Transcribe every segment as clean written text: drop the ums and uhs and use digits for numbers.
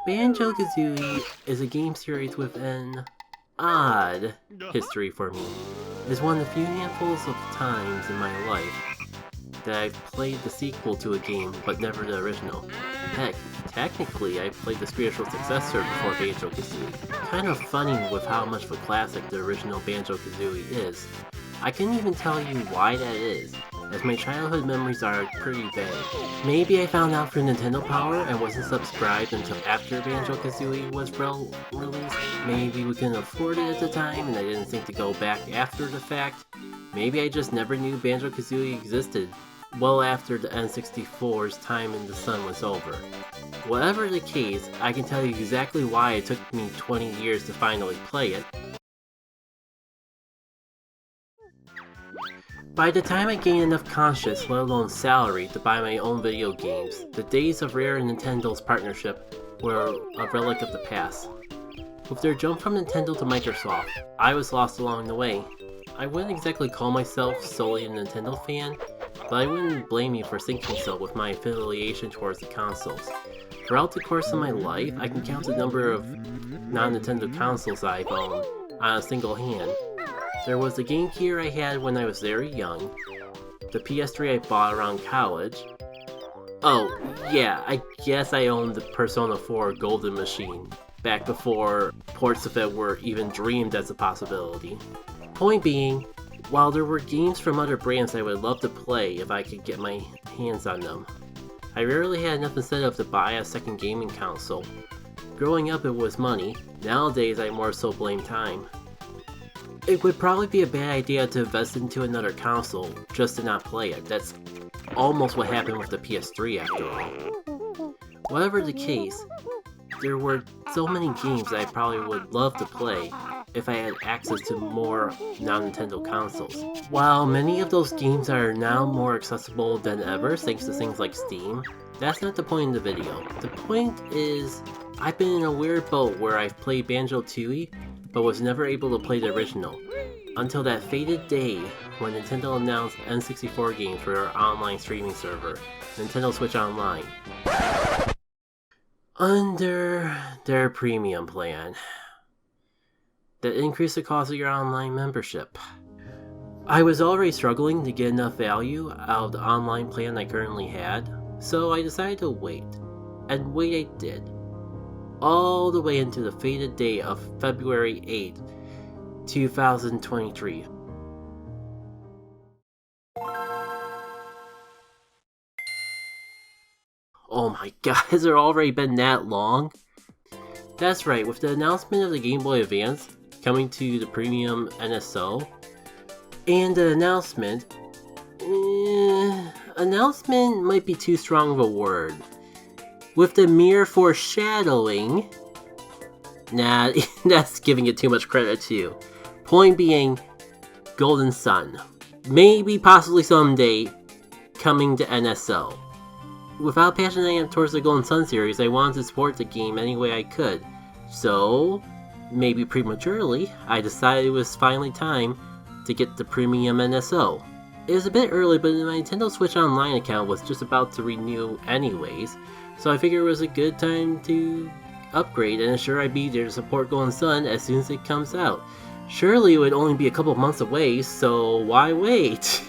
Banjo-Kazooie is a game series with an odd history for me. It is one of the few handfuls of times in my life that I've played the sequel to a game, but never the original. Heck, technically I played the spiritual successor before Banjo-Kazooie. Kind of funny with how much of a classic the original Banjo-Kazooie is. I can't even tell you why that is, as my childhood memories are pretty vague. Maybe I found out through Nintendo Power and wasn't subscribed until after Banjo-Kazooie was released. Maybe we couldn't afford it at the time and I didn't think to go back after the fact. Maybe I just never knew Banjo-Kazooie existed well after the N64's time in the sun was over. Whatever the case, I can tell you exactly why it took me 20 years to finally play it. By the time I gained enough conscience, let alone salary, to buy my own video games, the days of Rare and Nintendo's partnership were a relic of the past. With their jump from Nintendo to Microsoft, I was lost along the way. I wouldn't exactly call myself solely a Nintendo fan, but I wouldn't blame you for thinking so with my affiliation towards the consoles. Throughout the course of my life, I can count the number of non-Nintendo consoles I've owned on a single hand. There was the Game Gear I had when I was very young, the PS3 I bought around college. Oh, yeah, I guess I owned the Persona 4 Golden Machine, back before ports of it were even dreamed as a possibility. Point being, while there were games from other brands I would love to play if I could get my hands on them, I rarely had enough incentive to buy a second gaming console. Growing up it was money, nowadays I more so blame time. It would probably be a bad idea to invest into another console just to not play it. That's almost what happened with the PS3 after all. Whatever the case, there were so many games that I probably would love to play if I had access to more non-Nintendo consoles. While many of those games are now more accessible than ever thanks to things like Steam, that's not the point of the video. The point is, I've been in a weird boat where I've played Banjo-Tooie, but was never able to play the original, until that fated day when Nintendo announced N64 games for their online streaming server, Nintendo Switch Online, under their premium plan that increased the cost of your online membership. I was already struggling to get enough value out of the online plan I currently had, so I decided to wait, and wait I did. All the way into the fated day of February 8th, 2023. Oh my god, has it already been that long? That's right, with the announcement of the Game Boy Advance coming to the premium NSO, and the announcement might be too strong of a word. With the mere foreshadowing, nah, that's giving it too much credit too. Point being, Golden Sun. Maybe, possibly someday, coming to NSO. With how passionate I am towards the Golden Sun series, I wanted to support the game any way I could. So, maybe prematurely, I decided it was finally time to get the premium NSO. It was a bit early, but my Nintendo Switch Online account was just about to renew anyways, so I figured it was a good time to upgrade and ensure I'd be there to support Golden Sun as soon as it comes out. Surely it would only be a couple months away, so why wait?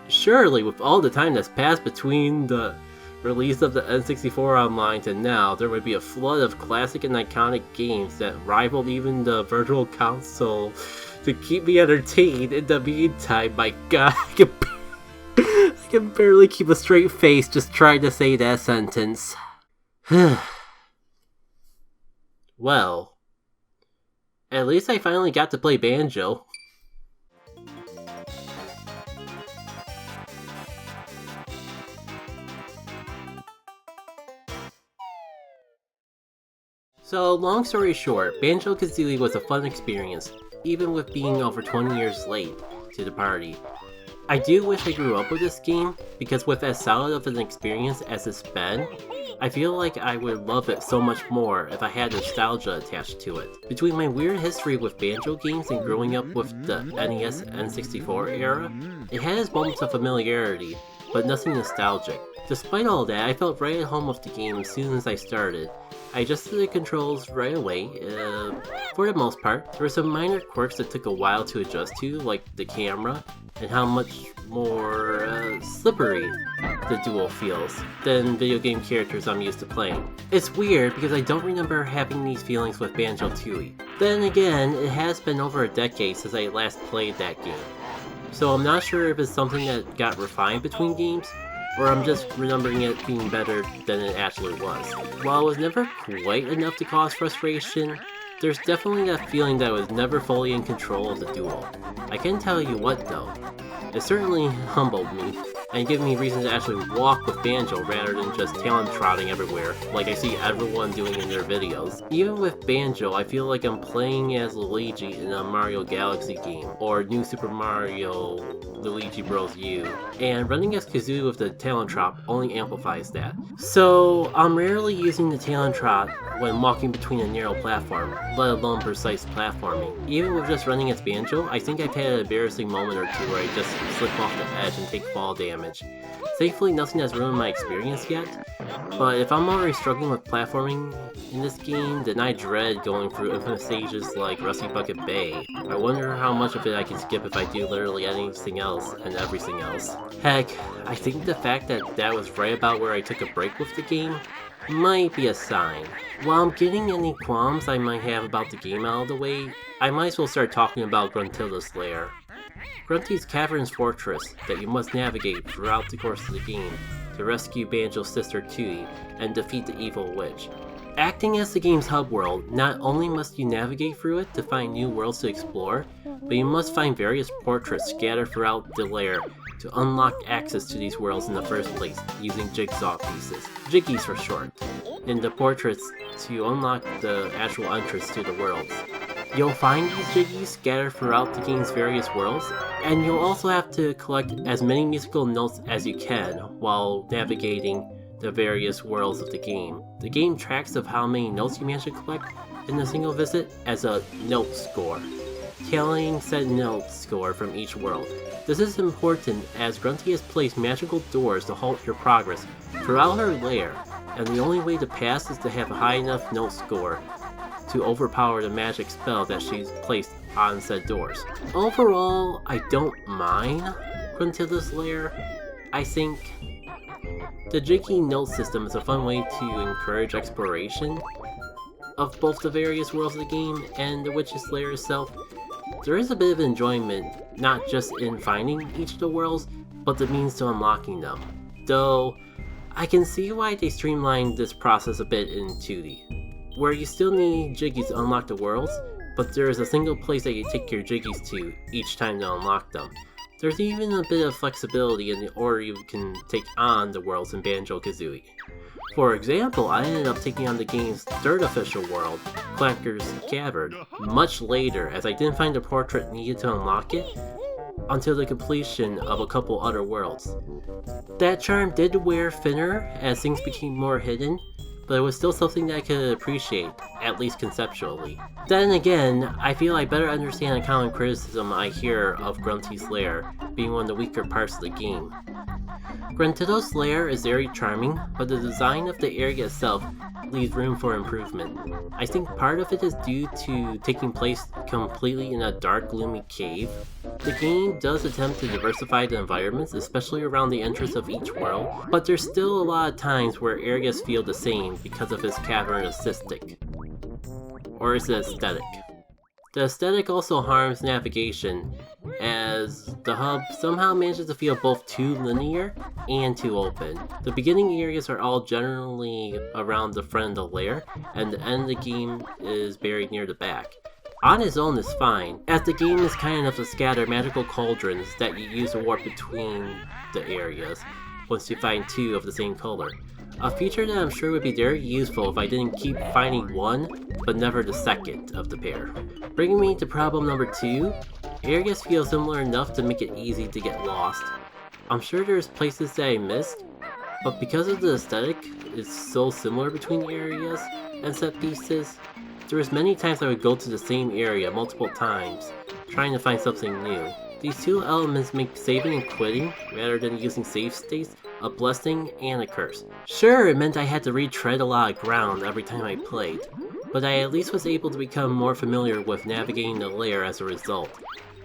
Surely with all the time that's passed between the release of the N64 Online to now, there would be a flood of classic and iconic games that rivaled even the Virtual Console to keep me entertained. In the meantime, my god, I can barely keep a straight face just trying to say that sentence. Well, at least I finally got to play Banjo. So, long story short, Banjo-Kazooie was a fun experience, even with being over 20 years late to the party. I do wish I grew up with this game, because with as solid of an experience as it's been, I feel like I would love it so much more if I had nostalgia attached to it. Between my weird history with Banjo games and growing up with the NES N64 era, it had its moments of familiarity, but nothing nostalgic. Despite all that, I felt right at home with the game as soon as I started. I adjusted the controls right away. For the most part, there were some minor quirks that took a while to adjust to, like the camera, and how much more slippery the duel feels than video game characters I'm used to playing. It's weird because I don't remember having these feelings with Banjo-Tooie. Then again, it has been over a decade since I last played that game, so I'm not sure if it's something that got refined between games, or I'm just remembering it being better than it actually was. While it was never quite enough to cause frustration, there's definitely that feeling that I was never fully in control of the duel. I can tell you what though, it certainly humbled me, and gave me reason to actually walk with Banjo rather than just talent trotting everywhere, like I see everyone doing in their videos. Even with Banjo, I feel like I'm playing as Luigi in a Mario Galaxy game, or New Super Mario Luigi Bros. U, and running as Kazooie with the talent trot only amplifies that. So I'm rarely using the talent trot when walking between a narrow platform, let alone precise platforming. Even with just running as Banjo, I think I've had an embarrassing moment or two where I just slip off the edge and take fall damage. Thankfully nothing has ruined my experience yet, but if I'm already struggling with platforming in this game, then I dread going through infamous stages like Rusty Bucket Bay. I wonder how much of it I can skip if I do literally anything else and everything else. Heck, I think the fact that that was right about where I took a break with the game might be a sign. While I'm getting any qualms I might have about the game out of the way, I might as well start talking about Gruntilda's lair. Grunty's cavernous fortress that you must navigate throughout the course of the game to rescue Banjo's sister Tooie and defeat the evil witch. Acting as the game's hub world, not only must you navigate through it to find new worlds to explore, but you must find various portraits scattered throughout the lair to unlock access to these worlds in the first place, using jigsaw pieces, jiggies for short, in the portraits to unlock the actual entrance to the worlds. You'll find these jiggies scattered throughout the game's various worlds, and you'll also have to collect as many musical notes as you can while navigating the various worlds of the game. The game tracks of how many notes you manage to collect in a single visit as a note score, tallying said note score from each world. This is important as Grunty has placed magical doors to halt your progress throughout her lair, and the only way to pass is to have a high enough note score to overpower the magic spell that she's placed on said doors. Overall, I don't mind Gruntilda's lair. I think the jiggy note system is a fun way to encourage exploration of both the various worlds of the game and the witch's lair itself. There is a bit of enjoyment, not just in finding each of the worlds, but the means to unlocking them. Though, I can see why they streamlined this process a bit in 2D, where you still need jiggies to unlock the worlds, but there is a single place that you take your jiggies to each time to unlock them. There's even a bit of flexibility in the order you can take on the worlds in Banjo-Kazooie. For example, I ended up taking on the game's third official world, Clanker's Cavern, much later as I didn't find the portrait needed to unlock it until the completion of a couple other worlds. That charm did wear thinner as things became more hidden, but it was still something that I could appreciate, at least conceptually. Then again, I feel I better understand the common criticism I hear of Grunty's lair being one of the weaker parts of the game. Gruntilda's lair is very charming, but the design of the area itself leaves room for improvement. I think part of it is due to taking place completely in a dark, gloomy cave. The game does attempt to diversify the environments, especially around the entrance of each world, but there's still a lot of times where areas feel the same because of its cavernous aesthetic. Or its aesthetic. The aesthetic also harms navigation, as the hub somehow manages to feel both too linear and too open. The beginning areas are all generally around the front of the lair, and the end of the game is buried near the back. On its own is fine, as the game is kind enough to scatter magical cauldrons that you use to warp between the areas once you find two of the same color. A feature that I'm sure would be very useful if I didn't keep finding one, but never the second of the pair. Bringing me to problem number 2, areas feel similar enough to make it easy to get lost. I'm sure there's places that I missed, but because of the aesthetic is so similar between areas and set pieces, there was many times I would go to the same area multiple times, trying to find something new. These two elements make saving and quitting, rather than using save states, a blessing and a curse. Sure, it meant I had to retread a lot of ground every time I played, but I at least was able to become more familiar with navigating the layer as a result.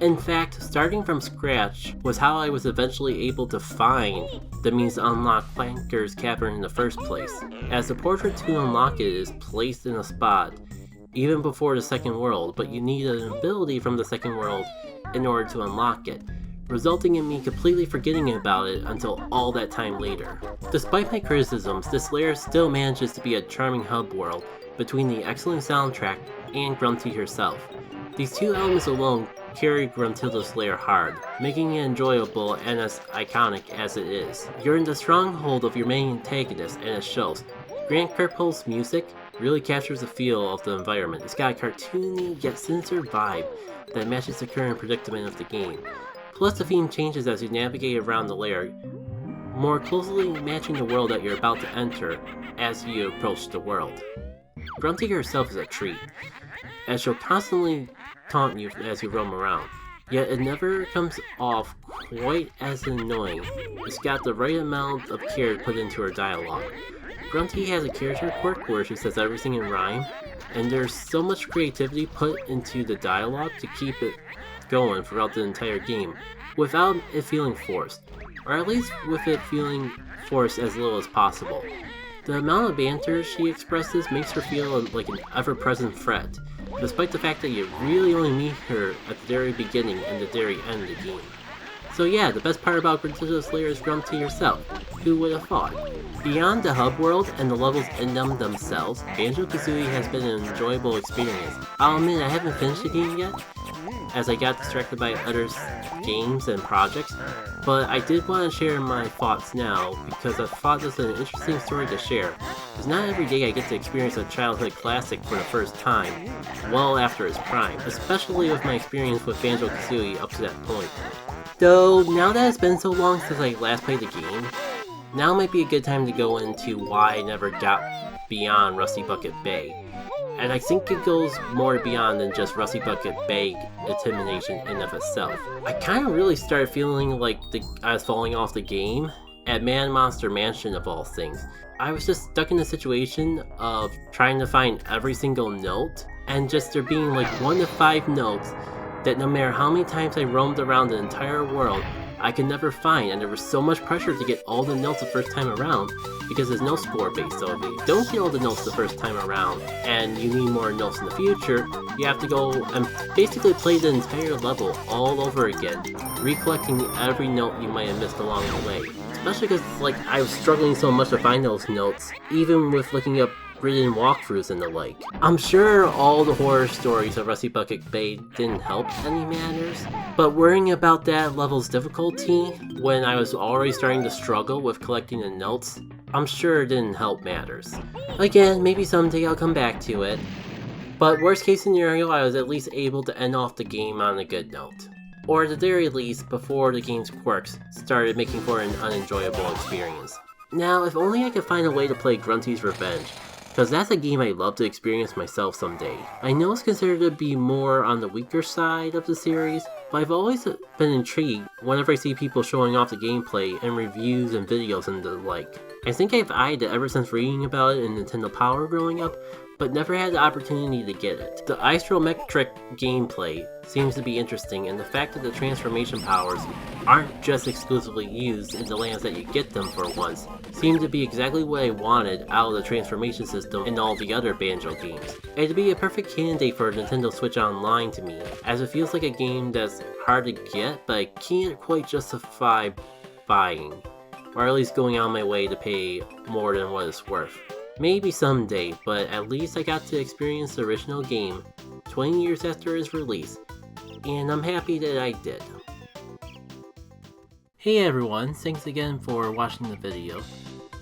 In fact, starting from scratch was how I was eventually able to find the means to unlock Flanker's Cavern in the first place, as the portrait to unlock it is placed in a spot even before the second world, but you need an ability from the second world in order to unlock it, resulting in me completely forgetting about it until all that time later. Despite my criticisms, this layer still manages to be a charming hub world between the excellent soundtrack and Grunty herself. These two elements alone carry Gruntilda's lair hard, making it enjoyable and as iconic as it is. You're in the stronghold of your main antagonist, and it shows. Grant Kirkhope's music really captures the feel of the environment. It's got a cartoony yet sinister vibe that matches the current predicament of the game. Plus the theme changes as you navigate around the lair, more closely matching the world that you're about to enter as you approach the world. Grunty herself is a treat, as she'll constantly taunt you as you roam around, yet it never comes off quite as annoying. It's got the right amount of care put into her dialogue. Grunty has a character quirk where she says everything in rhyme, and there's so much creativity put into the dialogue to keep it going throughout the entire game, without it feeling forced, or at least with it feeling forced as little as possible. The amount of banter she expresses makes her feel like an ever-present threat, despite the fact that you really only meet her at the very beginning and the very end of the game. So yeah, the best part about Gruntilda's lair is Grunty herself. Who would have thought? Beyond the hub world and the levels in them themselves, Banjo-Kazooie has been an enjoyable experience. I'll admit I haven't finished the game yet, as I got distracted by other games and projects, but I did want to share my thoughts now because I thought this was an interesting story to share. It's not every day I get to experience a childhood classic for the first time, well after its prime, especially with my experience with Banjo-Kazooie up to that point. Though, now that it's been so long since I last played the game, now might be a good time to go into why I never got beyond Rusty Bucket Bay. And I think it goes more beyond than just Rusty Bucket Bay intimidation in of itself. I kind of really started feeling like I was falling off the game at Man Monster Mansion of all things. I was just stuck in a situation of trying to find every single note, and just there being like 1 to 5 notes that no matter how many times I roamed around the entire world, I could never find, and there was so much pressure to get all the notes the first time around, because there's no score base, so if you don't get all the notes the first time around, and you need more notes in the future, you have to go and basically play the entire level all over again, recollecting every note you might have missed along the way. Especially because, like, I was struggling so much to find those notes, even with looking up written walkthroughs and the like. I'm sure all the horror stories of Rusty Bucket Bay didn't help any matters, but worrying about that level's difficulty when I was already starting to struggle with collecting the notes, I'm sure it didn't help matters. Again, maybe someday I'll come back to it, but worst case scenario, I was at least able to end off the game on a good note. Or at the very least, before the game's quirks started making for an unenjoyable experience. Now, if only I could find a way to play Grunty's Revenge, because that's a game I'd love to experience myself someday. I know it's considered to be more on the weaker side of the series, but I've always been intrigued whenever I see people showing off the gameplay and reviews and videos and the like. I think I've eyed it ever since reading about it in Nintendo Power growing up, but never had the opportunity to get it. The isometric gameplay seems to be interesting, and the fact that the transformation powers aren't just exclusively used in the lands that you get them for once seemed to be exactly what I wanted out of the transformation system in all the other Banjo games. It'd be a perfect candidate for Nintendo Switch Online to me, as it feels like a game that's hard to get, but I can't quite justify buying, or at least going out of my way to pay more than what it's worth. Maybe someday, but at least I got to experience the original game 20 years after its release, and I'm happy that I did. Hey everyone, thanks again for watching the video.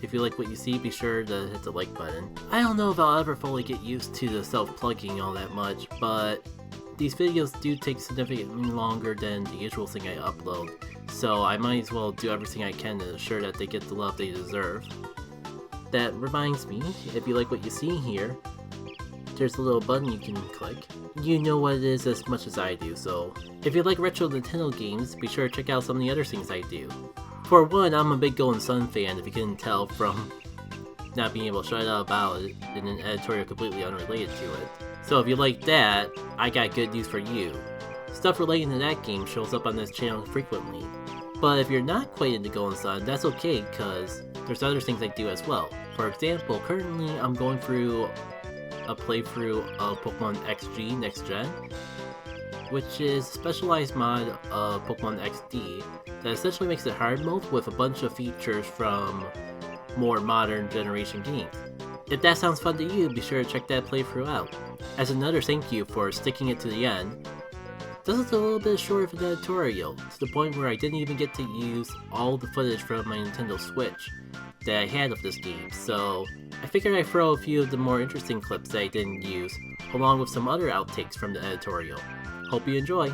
If you like what you see, be sure to hit the like button. I don't know if I'll ever fully get used to the self-plugging all that much, but these videos do take significantly longer than the usual thing I upload, so I might as well do everything I can to ensure that they get the love they deserve. That reminds me, if you like what you see here, there's a little button you can click. You know what it is as much as I do, so if you like retro Nintendo games, be sure to check out some of the other things I do. For one, I'm a big Golden Sun fan if you couldn't tell from not being able to shut up about it in an editorial completely unrelated to it. So if you like that, I got good news for you. Stuff relating to that game shows up on this channel frequently. But if you're not quite into Golden Sun, that's okay, because there's other things I do as well. For example, currently I'm going through a playthrough of Pokemon XG Next Gen, which is a specialized mod of Pokemon XD that essentially makes it hard mode with a bunch of features from more modern generation games. If that sounds fun to you, be sure to check that playthrough out. As another thank you for sticking it to the end, this is a little bit short of an editorial, to the point where I didn't even get to use all the footage from my Nintendo Switch that I had of this game, so I figured I'd throw a few of the more interesting clips that I didn't use, along with some other outtakes from the editorial. Hope you enjoy!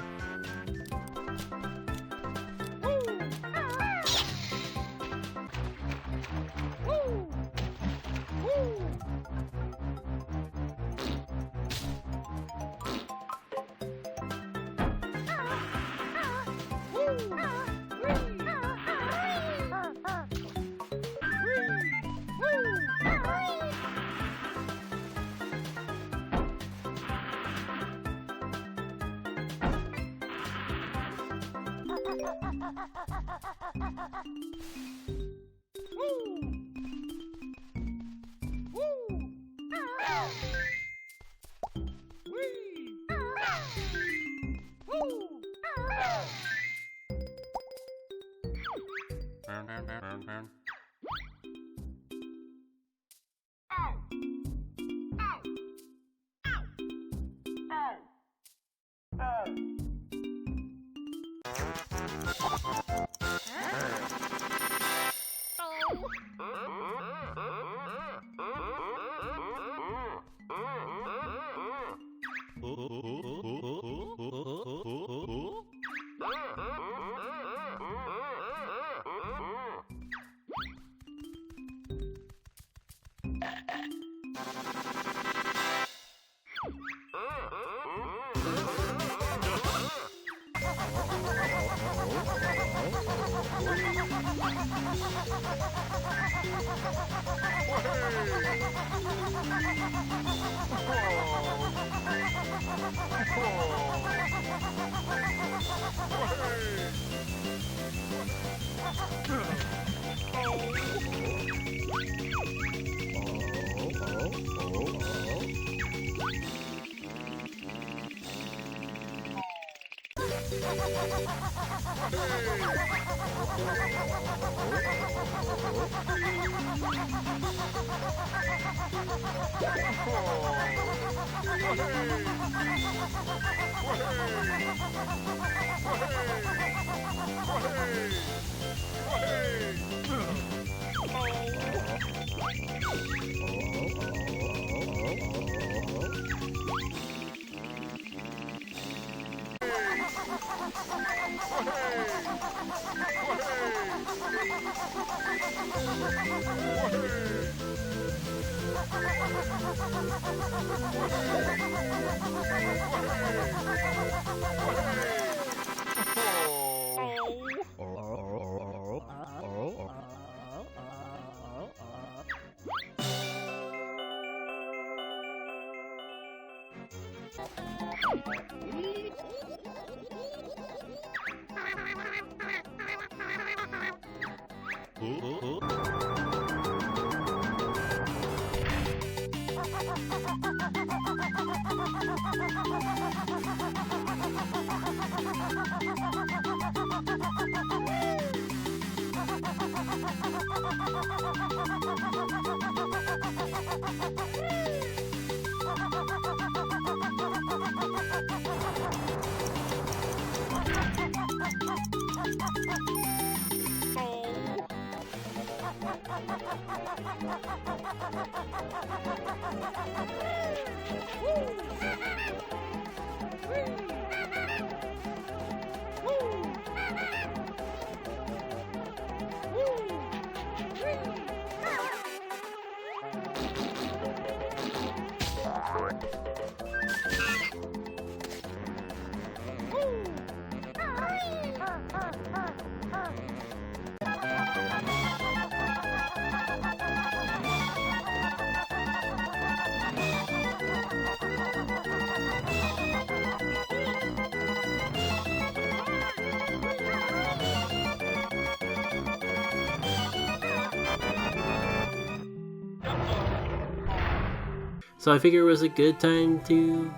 So I figured it was a good time to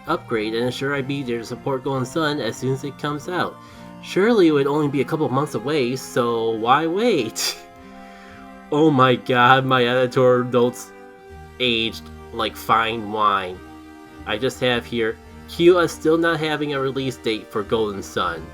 upgrade and ensure I'd be there to support Golden Sun as soon as it comes out. Surely it would only be a couple months away, so why wait? Oh my god, my editor notes aged like fine wine. I just have here, Q is still not having a release date for Golden Sun.